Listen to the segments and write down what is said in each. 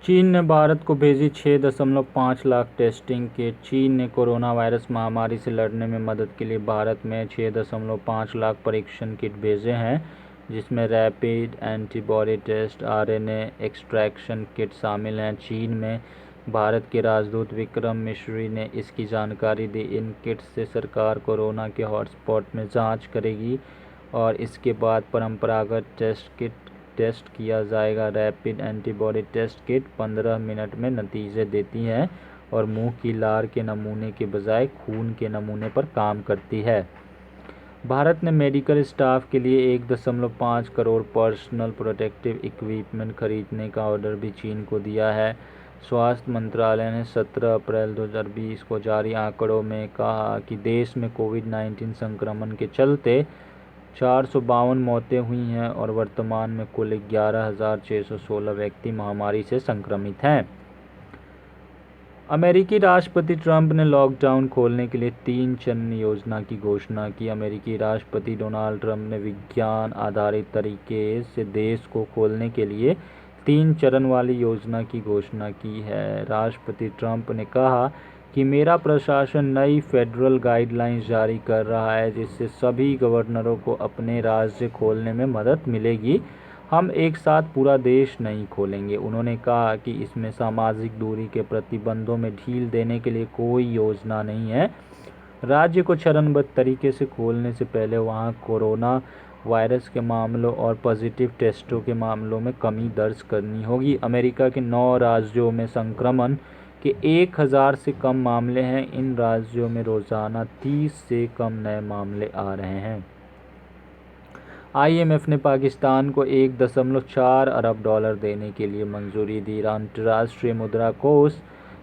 चीन ने भारत को भेजी 6.5 लाख टेस्टिंग किट। चीन ने कोरोना वायरस महामारी से लड़ने में मदद के लिए भारत में 6.5 लाख परीक्षण किट भेजे हैं, जिसमें rapid antibody test, RNA extraction kit शामिल हैं। चीन में भारत के राजदूत विक्रम मिश्री ने इसकी जानकारी दी। इन किट से सरकार कोरोना के हॉटस्पॉट में जांच करेगी और इसके बाद परंपरागत टेस्ट किया जाएगा। Rapid antibody test kit 15 minute में नतीजे देती है और मुंह की लार के नमूने के बजाय खून के नमूने पर काम करती है। भारत ने मेडिकल स्टाफ के लिए 1.5 करोड़ पर्सनल प्रोटेक्टिव इक्विपमेंट खरीदने का ऑर्डर भी चीन को दिया है। स्वास्थ्य मंत्रालय ने 17 अप्रैल 2020 को जारी आंकड़ों में कहा कि देश में कोविड-19 संक्रमण के चलते 452 मौतें हुई हैं और वर्तमान में कुल 11,616 व्यक्ति महामारी से संक्रमित हैं। अमेरिकी राष्ट्रपति ट्रंप ने लॉकडाउन खोलने के लिए 3 चरण योजना की घोषणा की। अमेरिकी राष्ट्रपति डोनाल्ड ट्रंप ने विज्ञान आधारित तरीके से देश को खोलने के लिए 3 चरण वाली योजना की घोषणा की है। राष्ट्रपति ट्रंप ने कहा कि मेरा प्रशासन नई फेडरल गाइडलाइंस जारी कर रहा है, जिससे सभी गवर्नरों को अपने राज्य खोलने में मदद मिलेगी। हम एक साथ पूरा देश नहीं खोलेंगे। उन्होंने कहा कि इसमें सामाजिक दूरी के प्रतिबंधों में ढील देने के लिए कोई योजना नहीं है। राज्य को चरणबद्ध तरीके से खोलने से पहले वहां कोरोना वायरस के मामलों और पॉजिटिव टेस्टों के मामलों में कमी दर्ज करनी होगी। अमेरिका के 9 राज्यों में संक्रमण के 1000 से कम मामले हैं। इन राज्यों में रोजाना 30 से कम नए मामले आ रहे हैं। आईएमएफ ने पाकिस्तान को 1.4 अरब डॉलर देने के लिए मंजूरी दी। अंतर्राष्ट्रीय मुद्रा कोष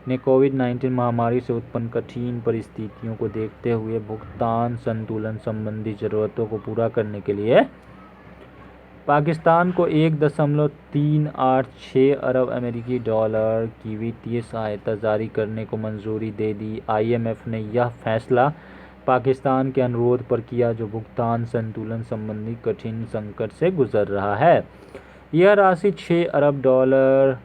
ने कोविड-19 महामारी से उत्पन्न कठिन परिस्थितियों को देखते हुए भुगतान संतुलन संबंधी जरूरतों को पूरा करने के लिए पाकिस्तान को 1.386 अरब अमेरिकी डॉलर की वित्तीय सहायता जारी करने को मंजूरी दे दी। आईएमएफ ने यह फैसला पाकिस्तान के अनुरोध पर किया, जो भुगतान संतुलन संबंधी कठिन संकट से गुजर रहा है। यह राशि 6 अरब डॉलर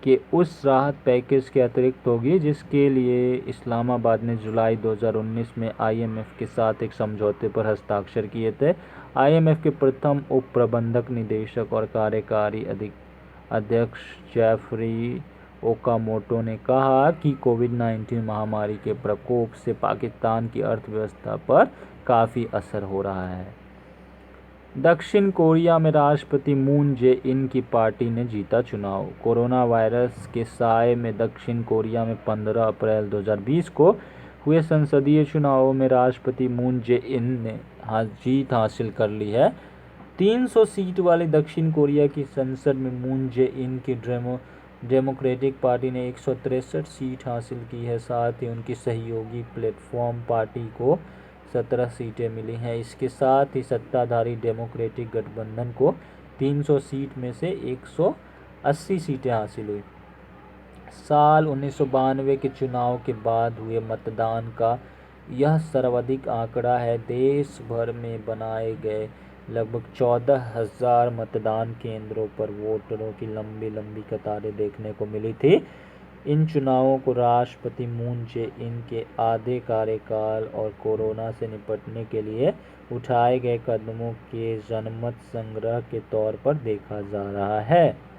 के उस राहत पैकेज के अतिरिक्त होगी जिसके लिए इस्लामाबाद ने जुलाई 2019 में आईएमएफ के साथ एक समझौते पर हस्ताक्षर किए थे। आईएमएफ के प्रथम उप प्रबंधक निदेशक और कार्यकारी अध्यक्ष जेफरी ओकामोटो ने कहा कि कोविड-19 महामारी के प्रकोप से पाकिस्तान की अर्थव्यवस्था पर काफ़ी असर हो रहा है। दक्षिण कोरिया में राष्ट्रपति मून जे-इन की पार्टी ने जीता चुनाव। कोरोना वायरस के साए में दक्षिण कोरिया में 15 अप्रैल 2020 को हुए संसदीय चुनावों में राष्ट्रपति मून जे-इन ने जीत हासिल कर ली है। 300 सीट वाली दक्षिण कोरिया की संसद में मून जे-इन की डेमोक्रेटिक पार्टी ने 163 सीट हासिल की है। साथ ही उनकी सहयोगी प्लेटफॉर्म पार्टी को 17 सीटें मिली हैं। इसके साथ ही सत्ताधारी डेमोक्रेटिक गठबंधन को 300 सीट में से 180 सीटें हासिल हुई। साल 1992 के चुनाव के बाद हुए मतदान का यह सर्वाधिक आंकड़ा है। देश भर में बनाए गए लगभग 14,000 मतदान केंद्रों पर वोटरों की लंबी लंबी कतारें देखने को मिली थी। इन चुनावों को राष्ट्रपति मून जे-इन के आधे कार्यकाल और कोरोना से निपटने के लिए उठाए गए कदमों के जनमत संग्रह के तौर पर देखा जा रहा है।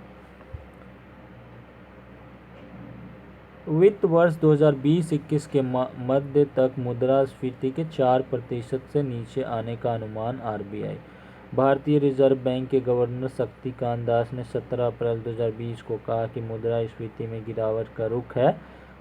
वित्त वर्ष 2020-21 के मध्य तक मुद्रास्फीति के 4% से नीचे आने का अनुमान आरबीआई। भारतीय रिजर्व बैंक के गवर्नर शक्तिकांत दास ने 17 अप्रैल 2020 को कहा कि मुद्रास्फीति में गिरावट का रुख है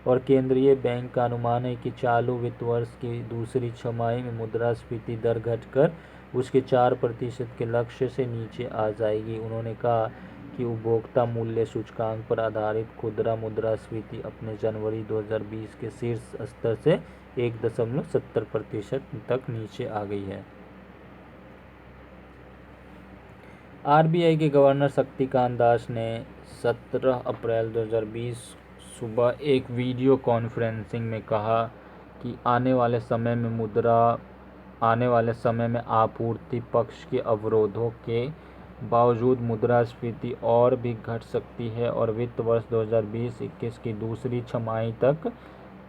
और केंद्रीय बैंक का अनुमान है कि चालू वित्त वर्ष की दूसरी छमाही में मुद्रास्फीति दर घटकर उसके 4% के लक्ष्य से नीचे आ जाएगी। उन्होंने कहा कि उपभोक्ता मूल्य सूचकांक पर आधारित खुदरा मुद्रास्फीति अपने जनवरी 2020 के शीर्ष स्तर से 1.70% तक नीचे आ गई है। आरबीआई के गवर्नर शक्तिकांत दास ने 17 अप्रैल 2020 सुबह एक वीडियो कॉन्फ्रेंसिंग में कहा कि आने वाले समय में आपूर्ति पक्ष के अवरोधों के बावजूद मुद्रास्फीति और भी घट सकती है और वित्त वर्ष 2020-21 की दूसरी छमाही तक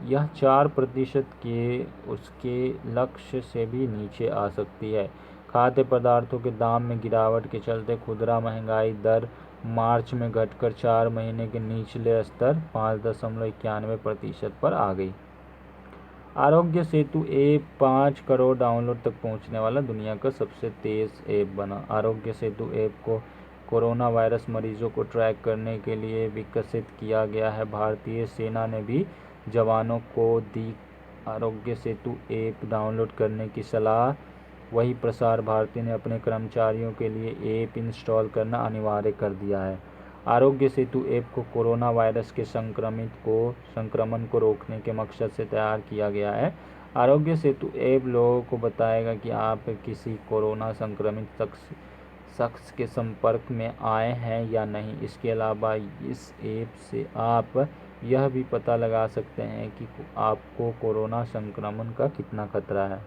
यह 4% के उसके लक्ष्य से भी नीचे आ सकती है। खाद्य पदार्थों के दाम में गिरावट के चलते खुदरा महंगाई दर मार्च में घटकर 4 महीने के निचले स्तर 5.91% पर आ गई। आरोग्य सेतु ऐप 5 करोड़ डाउनलोड तक पहुंचने वाला दुनिया का सबसे तेज ऐप बना। आरोग्य सेतु ऐप को कोरोना वायरस मरीजों को ट्रैक करने के लिए विकसित किया गया है। भारतीय सेना ने भी जवानों को दी आरोग्य सेतु ऐप डाउनलोड करने की सलाह। वहीं प्रसार भारती ने अपने कर्मचारियों के लिए ऐप इंस्टॉल करना अनिवार्य कर दिया है। आरोग्य सेतु ऐप को कोरोना वायरस के संक्रमण को रोकने के मकसद से तैयार किया गया है। आरोग्य सेतु ऐप लोगों को बताएगा कि आप किसी कोरोना संक्रमित शख्स के संपर्क में आए हैं या नहीं। इसके अलावा इस ऐप से आप यह भी पता लगा सकते हैं कि आपको कोरोना संक्रमण का कितना खतरा है।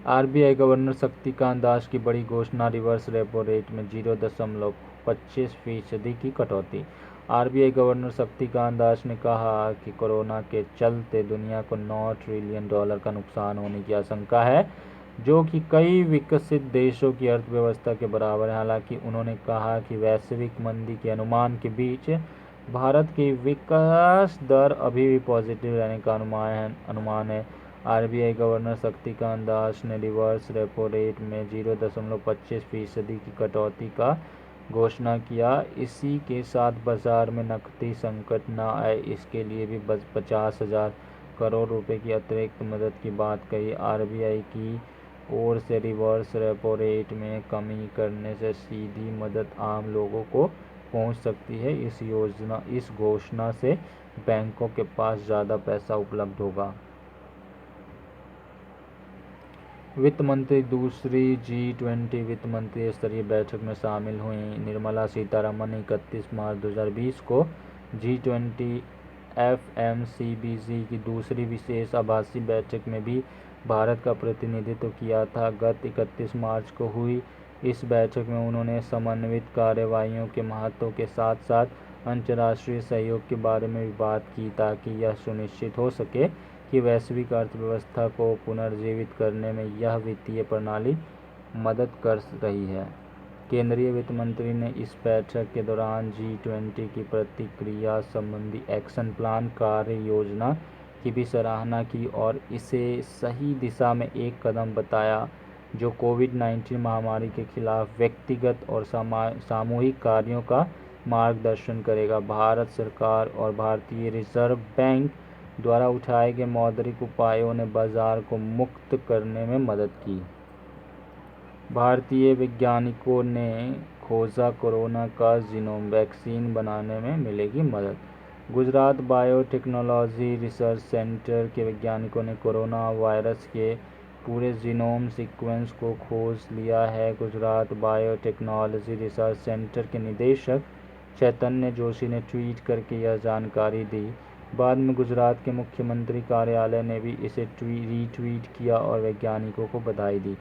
आरबीआई गवर्नर शक्तिकांत दास की बड़ी घोषणा, रिवर्स रेपो रेट में 0.25% की कटौती। आरबीआई गवर्नर शक्तिकांत दास ने कहा कि कोरोना के चलते दुनिया को $9 ट्रिलियन का नुकसान होने की आशंका है, जो कि कई विकसित देशों की अर्थव्यवस्था के बराबर है। हालांकि उन्होंने कहा कि वैश्विक मंदी के अनुमान के बीच भारत की विकास दर अभी भी पॉजिटिव रहने का अनुमान है। आरबीआई गवर्नर शक्तिकांत दास ने रिवर्स रेपो रेट में 0.25% की कटौती का घोषणा किया। इसी के साथ बाजार में नकदी संकट न आए, इसके लिए भी 50,000 करोड़ रुपए की अतिरिक्त मदद की बात कही। आरबीआई की ओर से रिवर्स रेपो रेट में कमी करने से सीधी मदद आम लोगों को पहुंच सकती है। इस घोषणा से बैंकों के पास ज़्यादा पैसा उपलब्ध होगा। वित्त मंत्री दूसरी G20 वित्त मंत्री स्तरीय बैठक में शामिल हुई। निर्मला सीतारमण 31 मार्च 2020 को G20 FMCBG की दूसरी विशेष आभासी बैठक में भी भारत का प्रतिनिधित्व किया था। गत 31 मार्च को हुई इस बैठक में उन्होंने समन्वित कार्रवाइयों के महत्व के साथ साथ अंतर्राष्ट्रीय सहयोग के बारे में भी बात की, ताकि यह सुनिश्चित हो सके कि वैश्विक अर्थव्यवस्था को पुनर्जीवित करने में यह वित्तीय प्रणाली मदद कर रही है। केंद्रीय वित्त मंत्री ने इस बैठक के दौरान G20 की प्रतिक्रिया संबंधी एक्शन प्लान कार्य योजना की भी सराहना की और इसे सही दिशा में एक कदम बताया, जो कोविड-19 महामारी के खिलाफ व्यक्तिगत और सामूहिक कार्यों का मार्गदर्शन करेगा। भारत सरकार और भारतीय रिजर्व बैंक द्वारा उठाए गए मौद्रिक उपायों ने बाजार को मुक्त करने में मदद की। भारतीय वैज्ञानिकों ने खोजा, कोरोना का जीनोम वैक्सीन बनाने में मिलेगी मदद। गुजरात बायोटेक्नोलॉजी रिसर्च सेंटर के वैज्ञानिकों ने कोरोना वायरस के पूरे जीनोम सीक्वेंस को खोज लिया है। गुजरात बायोटेक्नोलॉजी रिसर्च सेंटर के निदेशक चैतन्य जोशी ने ट्वीट करके यह जानकारी दी। बाद में गुजरात के मुख्यमंत्री कार्यालय ने भी इसे रीट्वीट किया और वैज्ञानिकों को बधाई दी।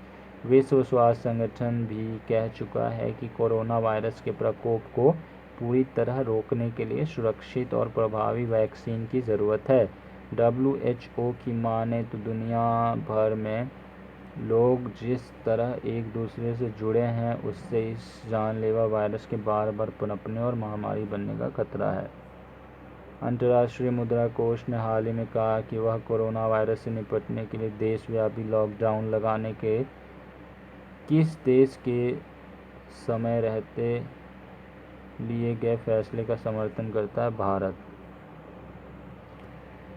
विश्व स्वास्थ्य संगठन भी कह चुका है कि कोरोना वायरस के प्रकोप को पूरी तरह रोकने के लिए सुरक्षित और प्रभावी वैक्सीन की ज़रूरत है। WHO की माने तो दुनिया भर में लोग जिस तरह एक दूसरे से जुड़े हैं, उससे इस जानलेवा वायरस के बार बार पनपने और महामारी बनने का खतरा है। अंतर्राष्ट्रीय मुद्रा कोष ने हाल ही में कहा कि वह कोरोना वायरस से निपटने के लिए देशव्यापी लॉकडाउन लगाने के किस देश के समय रहते लिए गए फैसले का समर्थन करता है।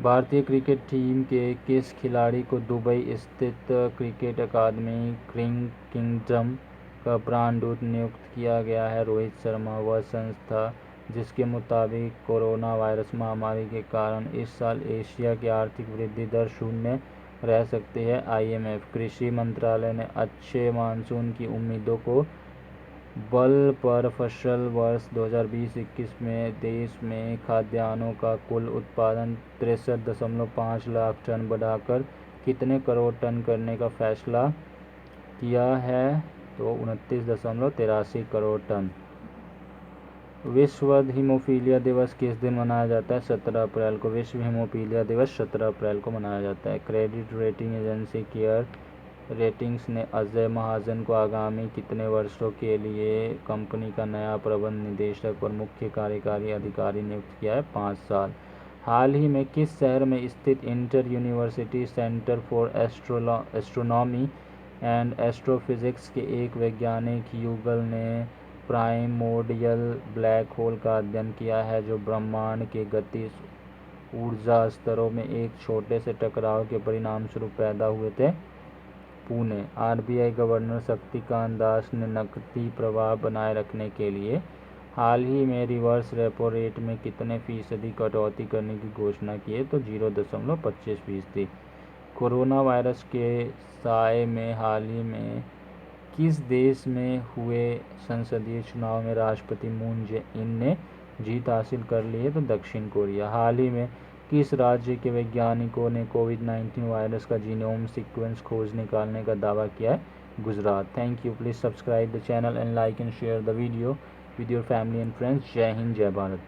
भारतीय क्रिकेट टीम के किस खिलाड़ी को दुबई स्थित क्रिकेट अकादमी किंगडम का ब्रांड दूत नियुक्त किया गया है। रोहित शर्मा। वह संस्था जिसके मुताबिक कोरोना वायरस महामारी के कारण इस साल एशिया की आर्थिक वृद्धि दर 0 रह सकती है। IMF। कृषि मंत्रालय ने अच्छे मानसून की उम्मीदों को बल पर फसल वर्ष 2020-21 में देश में खाद्यान्नों का कुल उत्पादन 63.5 लाख टन बढ़ाकर कितने करोड़ टन करने का फैसला किया है। तो 29.83 करोड़ टन। विश्व हीमोफीलिया दिवस किस दिन मनाया जाता है? 17 अप्रैल को। विश्व हीमोफीलिया दिवस 17 अप्रैल को मनाया जाता है। Credit rating agency care ratings ने अजय महाजन को आगामी कितने वर्षों के लिए कंपनी का नया प्रबंध निदेशक और मुख्य कार्यकारी अधिकारी नियुक्त किया है? 5 साल। हाल ही में किस शहर में स्थित inter university centre for astronomy and astrophysics के एक वैज्ञानिक युगल ने प्राइमोर्डियल ब्लैक होल का अध्ययन किया है जो ब्रह्मांड के गतिज ऊर्जा स्तरों में एक छोटे से टकराव के परिणामस्वरूप पैदा हुए थे? पुणे। आरबीआई गवर्नर शक्तिकांत दास ने नकदी प्रवाह बनाए रखने के लिए हाल ही में रिवर्स रेपो रेट में कितने फीसदी कटौती करने की घोषणा की है? तो 0.25%। कोरोना वायरस के साए में हाल ही में किस देश में हुए संसदीय चुनाव में राष्ट्रपति मून जे इन ने जीत हासिल कर ली है? तो दक्षिण कोरिया। हाल ही में किस राज्य के वैज्ञानिकों ने कोविड-19 वायरस का जीनोम सीक्वेंस खोज निकालने का दावा किया है? Gujarat. Thank you. Please subscribe the channel and like and share the video with your family and friends. जय हिंद, जय भारत।